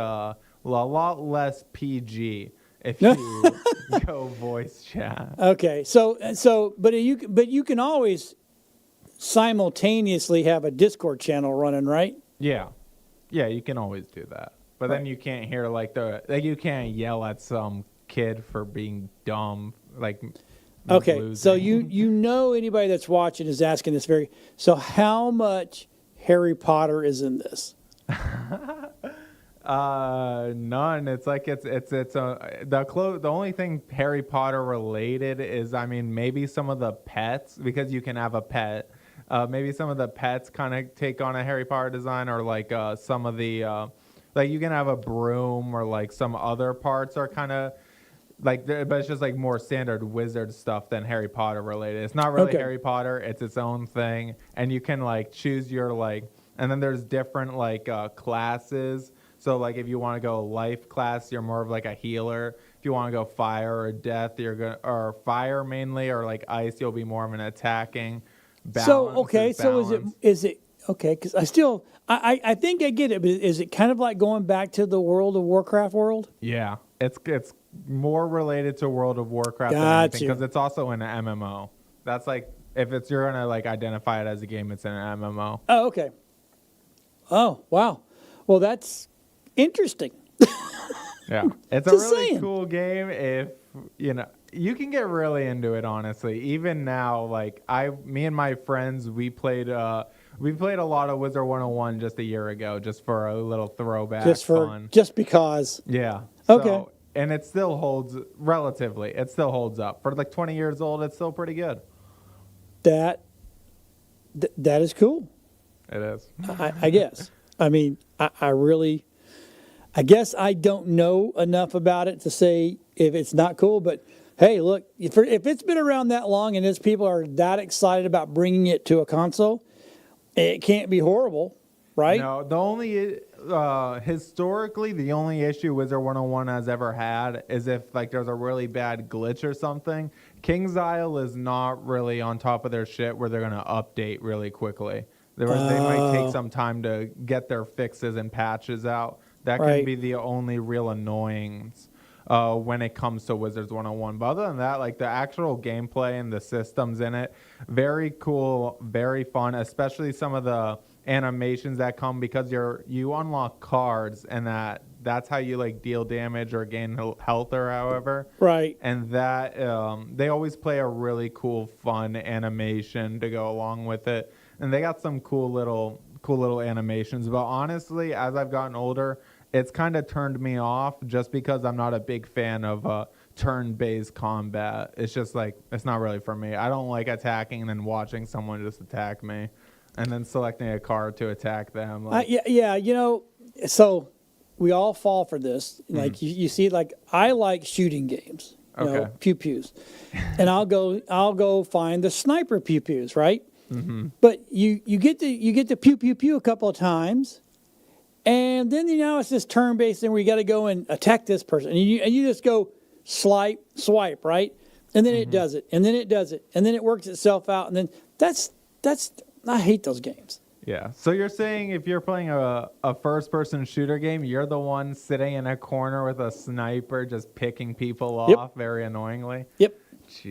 PG. If you go voice chat. Okay, but you can always simultaneously have a Discord channel running, right? Yeah, you can always do that. But then you can't hear you can't yell at some kid for being dumb, like. Okay, losing. so you know anybody that's watching is asking this so how much Harry Potter is in this? None. It's like the only thing Harry Potter related is, I mean, maybe some of the pets, because you can have a pet. Maybe some of the pets kind of take on a Harry Potter design, or like some of the like you can have a broom, or like some other parts are kind of like, but it's just like more standard wizard stuff than Harry Potter related. It's not really Okay. Harry Potter. It's its own thing, and you can like choose your like, and then there's different like classes. So like if you want to go life class, you're more of like a healer. If you want to go fire or death, or fire mainly, or like ice, you'll be more of an attacking. So Balance okay, so balance. is it okay? Because I think I get it. But is it kind of like going back to the World of Warcraft world? Yeah, it's more related to World of Warcraft than Got anything, you. because it's also an MMO. That's like, if it's, you're gonna like identify it as a game, it's an MMO. Oh, okay. Oh, wow. Well, that's interesting. Yeah, it's a Just really saying. cool game. If you know, you can get really into it. Honestly, even now, like me and my friends, we played a lot of Wizard 101 just a year ago, just for a little throwback fun. Just because. Yeah. Okay. So, and it still holds relatively. It still holds up for like 20 years old. It's still pretty good. That is cool. It is. I guess. I mean, I guess I don't know enough about it to say if it's not cool, but hey, look, if it's been around that long and people are that excited about bringing it to a console, it can't be horrible, right? No, the only historically, the only issue Wizard 101 has ever had is if like there's a really bad glitch or something. King's Isle is not really on top of their shit where they're gonna update really quickly. They might take some time to get their fixes and patches out. That can Right. be the only real annoyance when it comes to Wizards 101. But other than that, like the actual gameplay and the systems in it, very cool, very fun, especially some of the animations that come, because you unlock cards, and that's how you like deal damage or gain health or however. Right. And that they always play a really cool, fun animation to go along with it. And they got some cool little animations. But honestly, as I've gotten older, it's kind of turned me off, just because I'm not a big fan of turn-based combat. It's just like, it's not really for me. I don't like attacking and then watching someone just attack me, and then selecting a card to attack them. Like, Yeah, so we all fall for this. Like you see, like I like shooting games, Okay. pew pews, and I'll go find the sniper pew pews, right? Mm-hmm. But you get the pew pew pew a couple of times, and then it's this turn based thing where you got to go and attack this person, and you just go swipe, right? And then it does it, and then it does it, and then it works itself out, and then that's I hate those games. Yeah. So you're saying if you're playing a first-person shooter game, you're the one sitting in a corner with a sniper just picking people Yep. off very annoyingly? Yep,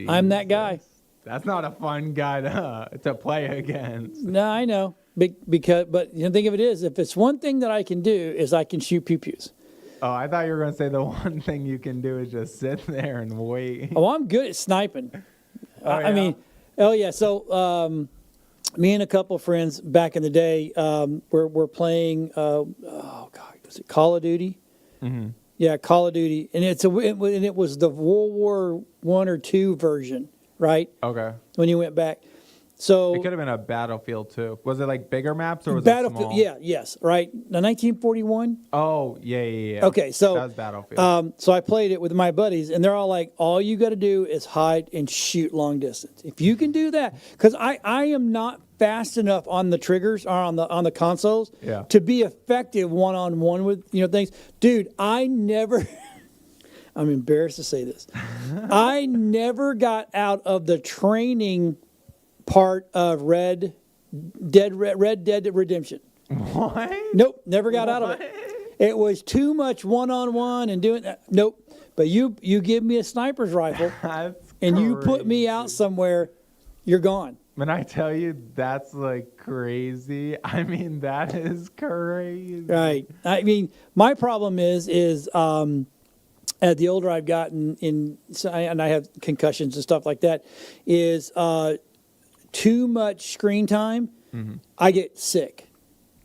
I'm that guy. Jesus. That's not a fun guy to play against. No, I know. But the thing of it is, if it's one thing that I can do, is I can shoot pew pews. Oh, I thought you were going to say the one thing you can do is just sit there and wait. Oh, I'm good at sniping. Oh, I yeah? mean, oh yeah. So me and a couple of friends back in the day, we're playing. Oh God, was it Call of Duty? Mm-hmm. Yeah, Call of Duty, and it was the World War I or II version, right? Okay. When you went back. So It could have been a Battlefield too. Was it like bigger maps or was it Battlefield, small? yeah, yes, right. The 1941. Oh, yeah. Okay, so that was Battlefield. So I played it with my buddies, and they're all like, "All you got to do is hide and shoot long distance. If you can do that, because I am not fast enough on the triggers or on the consoles Yeah. to be effective one-on-one with things. Dude, I never. I'm embarrassed to say this. I never got out of the training part of Red Dead Redemption. What? Nope, never got out of it. It was too much one-on-one and doing that. Nope. But you give me a sniper's rifle That's and you put me crazy. out somewhere, you're gone. When I tell you that's like crazy, I mean that is crazy. Right. I mean, my problem is as the older I've gotten and I have concussions and stuff like that, is too much screen time. I get sick.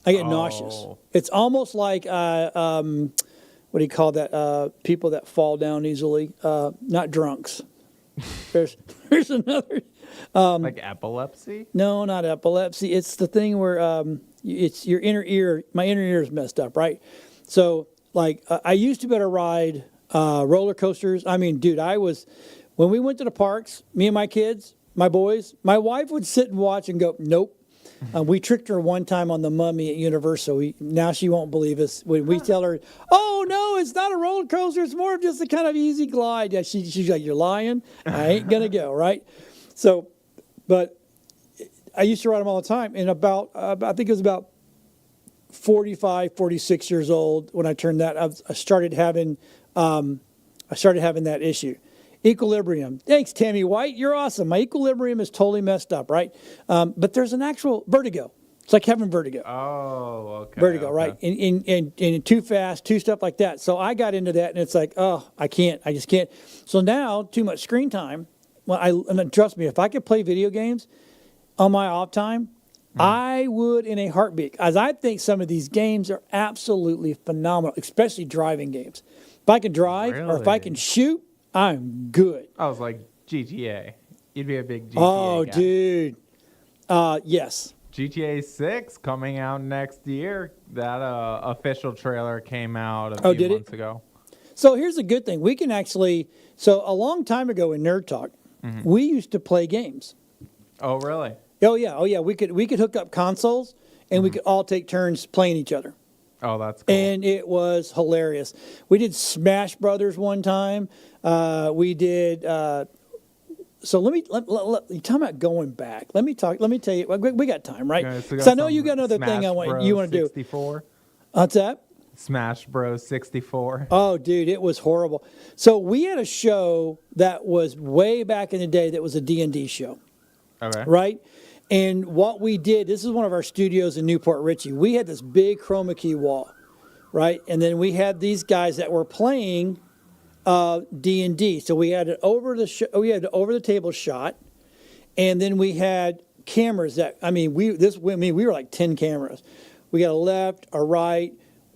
I get nauseous. Oh. It's almost like what do you call that? People that fall down easily, not drunks. There's another. Like epilepsy? No, not epilepsy. It's the thing where it's your inner ear. My inner ear is messed up, right? So, like, I used to be able to ride roller coasters. I mean, dude, when we went to the parks, me and my kids, my boys, my wife would sit and watch and go, nope. We tricked her one time on the Mummy at Universal. Now she won't believe us when we tell her, "Oh no, it's not a roller coaster. It's more of just a kind of easy glide." Yeah, she's like, "You're lying. I ain't gonna go." Right. So, but I used to ride them all the time. And I think it was about 45, 46 years old when I turned that. I started having that issue. Equilibrium. Thanks, Tammy White. You're awesome. My equilibrium is totally messed up, right? But there's an actual vertigo. It's like having vertigo. Oh, okay. Vertigo, okay. right? And too fast, too stuff like that. So I got into that, and it's like, oh, I just can't. So now, too much screen time. Well, and trust me, if I could play video games on my off time, I would in a heartbeat. As I think some of these games are absolutely phenomenal, especially driving games. If I can drive or if I can shoot, I'm good. I was like, GTA. You'd be a big GTA Oh, guy. dude. Yes. GTA 6 coming out next year. That official trailer came out a few months ago. So here's the good thing. We can actually, so a long time ago in Nerd Talk, we used to play games. Oh, really? Oh yeah. We could hook up consoles and we could all take turns playing each other. Oh, that's cool. And it was hilarious. We did Smash Brothers one time. We did. So let you talking about going back. Let me tell you. We got time, right? Okay, so Because I know you got another thing you want to do. 64. What's that? Smash Bros. 64. Oh, dude, it was horrible. So we had a show that was way back in the day that was a D&D show, Okay. right? And what we did, this is one of our studios in Newport Richey. We had this big chroma key wall, right? And then we had these guys that were playing D&D. So we had an over the table shot, and then we had cameras we were like 10 cameras. We got a left, a right,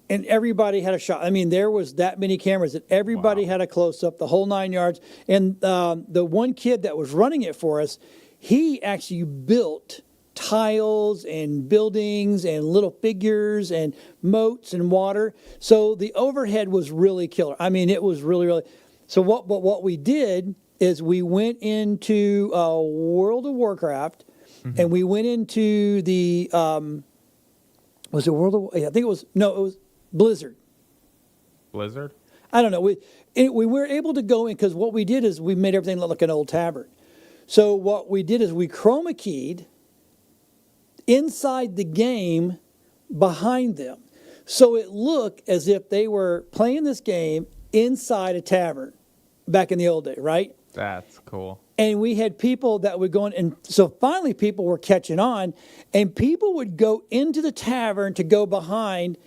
and everybody had a shot. I mean, there was that many cameras that everybody had a close up, the whole 9 yards. And the one kid that was running it for us, he actually built tiles and buildings and little figures and moats and water. So the overhead was really killer. I mean, it was really, really. So what we did is we went into World of Warcraft, and we went into the was it World of? I think it was Blizzard. Blizzard? I don't know. We were able to go in because what we did is we made everything look like an old tavern. So what we did is we chroma keyed inside the game behind them. So it looked as if they were playing this game inside a tavern back in the old day, right? That's cool. And we had people that would go in, and so finally people were catching on, and people would go into the tavern to go behind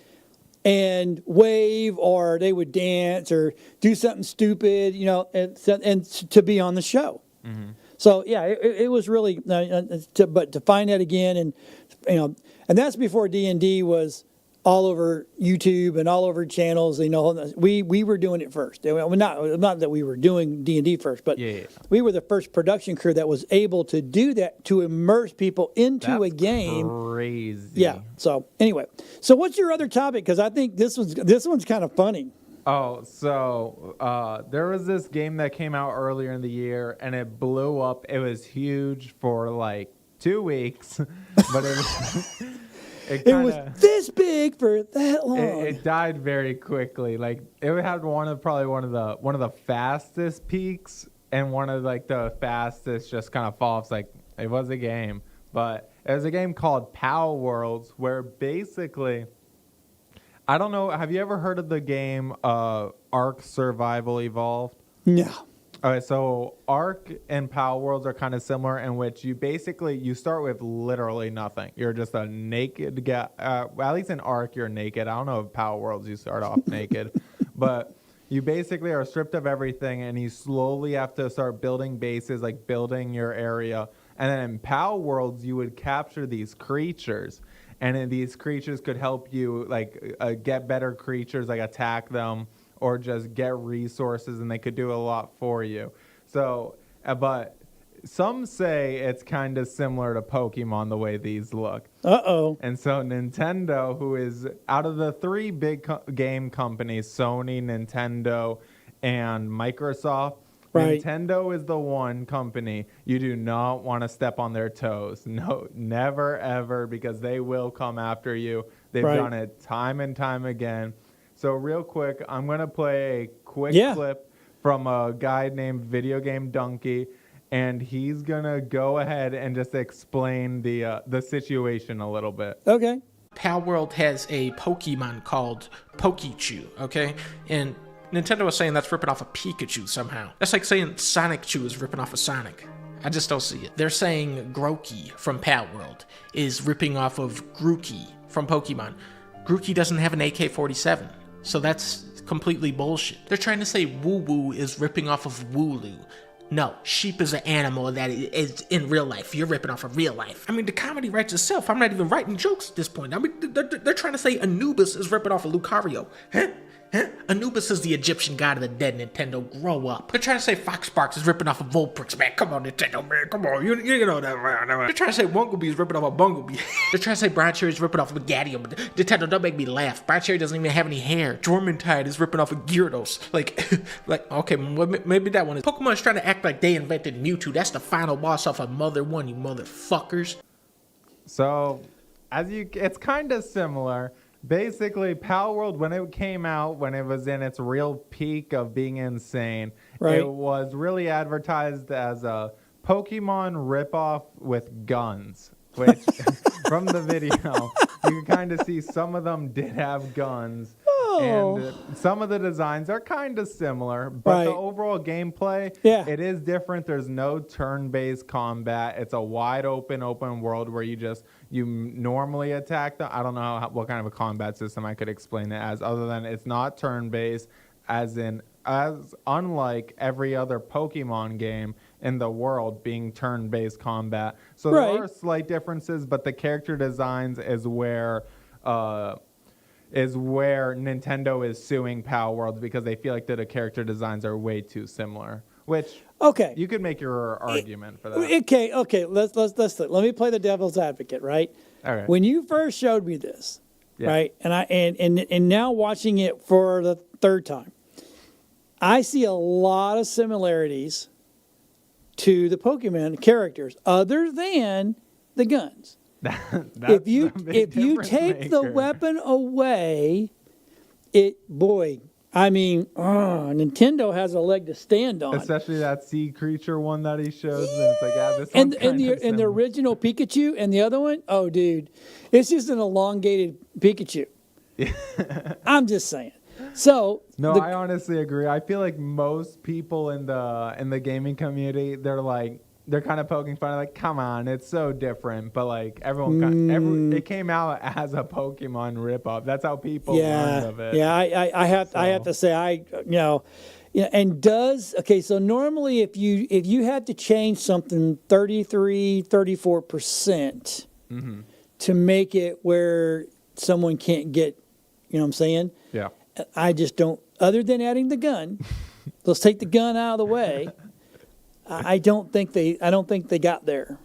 and wave, or they would dance or do something stupid, and to be on the show. Mm-hmm. So yeah, it was really, but to find that again, and that's before D&D was all over YouTube and all over channels. We were doing it first. Not that we were doing D&D first, but we were the first production crew that was able to do that, to immerse people into a game. Crazy. Yeah. So anyway, so what's your other topic? Because I think this one's kind of funny. Oh, so there was this game that came out earlier in the year, and it blew up. It was huge for like 2 weeks, but it was this big for that long. It died very quickly. Like it had one of the fastest peaks and one of like the fastest just kind of falls. Like it was a game, but it was a game called Pal Worlds, where basically, I don't know. Have you ever heard of the game Ark Survival Evolved? No. Okay, so Ark and Pal Worlds are kind of similar in which you start with literally nothing. You're just a naked guy. At least in Ark, you're naked. I don't know if Pal Worlds you start off naked, but you basically are stripped of everything, and you slowly have to start building bases, like building your area. And then in Pal Worlds, you would capture these creatures. and then these creatures could help you like get better creatures, like attack them or just get resources, and they could do a lot for you. So, but some say it's kind of similar to Pokemon the way these look. Uh-oh. And so Nintendo, who is out of the three big game companies, Sony, Nintendo, and Microsoft, Right. Nintendo is the one company you do not want to step on their toes. No, never, ever, because they will come after you. They've Right. done it time and time again. So real quick, I'm going to play a quick clip from a guy named Video Game Donkey, and he's going to go ahead and just explain the situation a little bit. Okay. Pal World has a Pokemon called Pokechew, okay? And Nintendo is saying that's ripping off a Pikachu somehow. That's like saying Sonic Chew is ripping off a Sonic. I just don't see it. They're saying Grookey from Pal World is ripping off of Grookey from Pokemon. Grookey doesn't have an AK-47, so that's completely bullshit. They're trying to say Woo Woo is ripping off of Wooloo. No, sheep is an animal that is in real life. You're ripping off of real life. I mean, the comedy writes itself. I'm not even writing jokes at this point. I mean, they're trying to say Anubis is ripping off of Lucario. Huh? Anubis is the Egyptian god of the dead, Nintendo. Grow up. They're trying to say Fox Sparks is ripping off of Vulpix, man. Come on, Nintendo, man. Come on. You know that, man. They're trying to say Wongleby is ripping off of Bungleby. They're trying to say Brian Cherry is ripping off of Gadium. But Nintendo, don't make me laugh. Brian Cherry doesn't even have any hair. Jormuntide is ripping off of Gyarados. Like, okay, maybe that one is. Pokemon is trying to act like they invented Mewtwo. That's the final boss off of Mother 1, you motherfuckers. So, it's kind of similar. Basically, Pal World, when it came out, when it was in its real peak of being insane, Right. it was really advertised as a Pokemon ripoff with guns, which from the video, you can kind of see some of them did have guns. And some of the designs are kind of similar, but the Right. overall gameplay, it is different. There's no turn-based combat. It's a wide open world where you normally attack them. I don't know what kind of a combat system I could explain it as, other than it's not turn-based, as unlike every other Pokemon game in the world being turn-based combat. So there are slight differences, but the character designs is where Nintendo is suing Pal World, because they feel like the character designs are way too similar. Which you could make your argument for that. Okay. Let me play the devil's advocate, right? All right. When you first showed me this, right, and now watching it for the third time, I see a lot of similarities to the Pokemon characters, other than the guns. If you take the weapon away, Nintendo has a leg to stand on. Especially that sea creature one that he shows, and it's like, this and one's the original Pikachu and the other one, oh dude, it's just an elongated Pikachu. I'm just saying. So I honestly agree. I feel like most people in the gaming community, they're kind of poking fun, like, come on, it's so different. But like it came out as a Pokemon ripoff. That's how people learned of it. Yeah, I have to say so normally if you had to change something 34% to make it where someone can't get, you know what I'm saying? Yeah. I just don't, other than adding the gun, let's take the gun out of the way. I don't think they got there.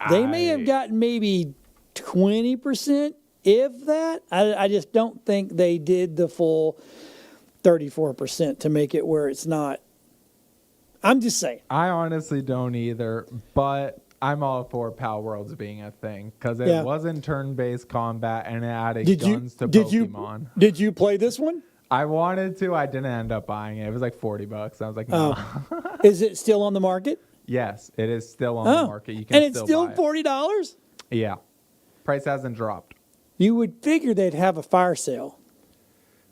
They may have gotten maybe 20%, if that. I just don't think they did the full 34% to make it where it's not. I'm just saying. I honestly don't either, but I'm all for Pal Worlds being a thing, because it wasn't turn-based combat and it added guns to Pokemon. Did you play this one? I wanted to. I didn't end up buying it. It was like $40. I was like, no. Is it still on the market? Yes, it is still on the market. You can and it's still buy it. $40? Yeah. Price hasn't dropped. You would figure they'd have a fire sale.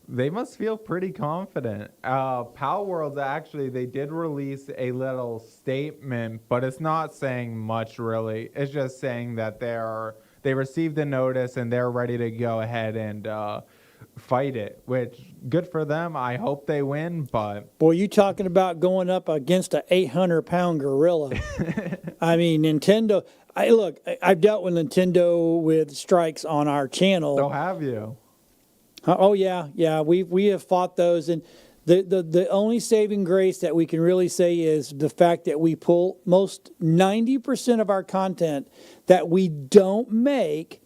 They must feel pretty confident. Pal Worlds, actually, they did release a little statement, but it's not saying much, really. It's just saying that they received the notice and they're ready to go ahead and fight it, which good for them. I hope they win, but boy, you talking about going up against an 800-pound gorilla. I mean, Nintendo, I've dealt with Nintendo with strikes on our channel. So have you? Oh yeah. We have fought those, and the only saving grace that we can really say is the fact that we pull most 90% of our content that we don't make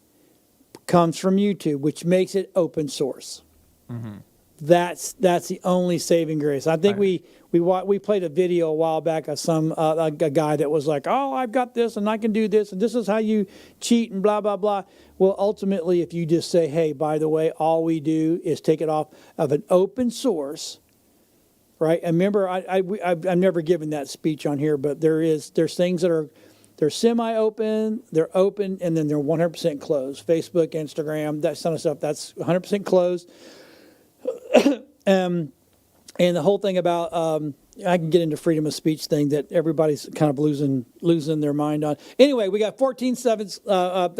comes from YouTube, which makes it open source. Mm-hmm. That's the only saving grace. I think we played a video a while back of a guy that was like, oh, I've got this and I can do this and this is how you cheat and blah blah blah. Well, ultimately, if you just say, hey, by the way, all we do is take it off of an open source, right? And remember, I've never given that speech on here, but there's things that they're semi-open, they're open, and then they're 100% closed. Facebook, Instagram, that kind of stuff, that's 100% closed. And the whole thing about I can get into freedom of speech thing that everybody's kind of losing their mind on. Anyway, we got 14 seconds, 12,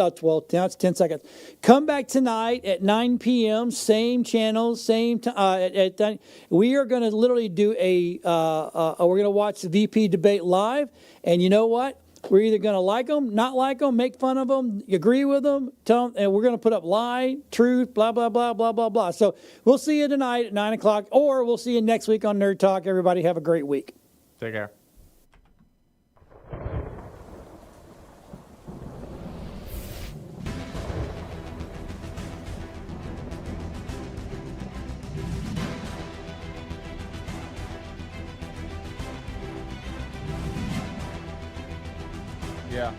now it's 10 seconds. Come back tonight at 9 p.m., same channel, same time. We are going to literally do we're going to watch the VP debate live, and you know what? We're either going to like them, not like them, make fun of them, agree with them, tell them, and we're going to put up lie, truth, blah, blah, blah, blah, blah, blah. So we'll see you tonight at 9 o'clock, or we'll see you next week on Nerd Talk. Everybody have a great week. Take care. Yeah.